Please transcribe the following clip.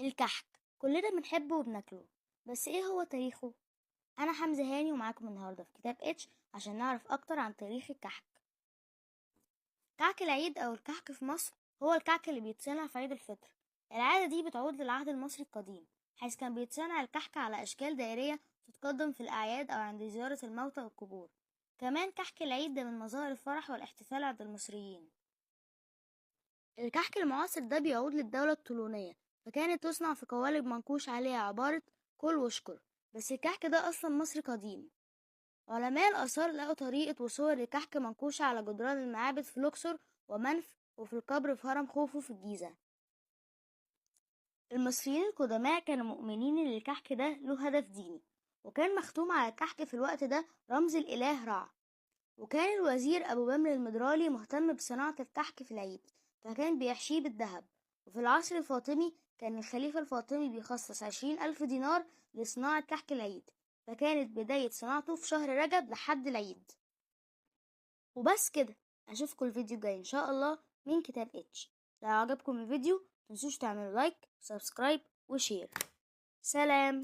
الكحك كلنا بنحبه وبناكله، بس ايه هو تاريخه؟ انا حمزة هاني ومعاكم النهارده في كتاب اتش عشان نعرف اكتر عن تاريخ الكحك. كعك العيد او الكحك في مصر هو الكعك اللي بيتصنع في عيد الفطر. العادة دي بتعود للعهد المصري القديم، حيث كان بيتصنع الكحك على اشكال دائرية تتقدم في الاعياد او عند زيارة الموتى والقبور. كمان كحك العيد ده من مظاهر الفرح والاحتفال عند المصريين. الكحك المعاصر ده بيعود للدولة الطولونية، فكانت تصنع في قوالب منقوش عليها عبارة كل واشكر، بس الكحك ده أصلا مصري قديم. علماء الآثار لقوا طريقة وصور الكحك منقوشة على جدران المعابد في الأقصر ومنف وفي القبر في هرم خوفو في الجيزة. المصريين القدماء كانوا مؤمنين إن الكحك ده له هدف ديني، وكان مختوم على الكحك في الوقت ده رمز الإله رع. وكان الوزير أبو بمر المدرالي مهتم بصناعة الكحك في العيد، فكان بيحشيه بالذهب. وفي العصر الفاطمي كان الخليفة الفاطمي بيخصص 20,000 دينار لصناعة كحك العيد، فكانت بداية صناعته في شهر رجب لحد العيد. وبس كده، أشوفكم الفيديو الجاي إن شاء الله من كتاب اتش. لو عجبكم الفيديو متنسوش تعملوا لايك وسبسكرايب وشير. سلام.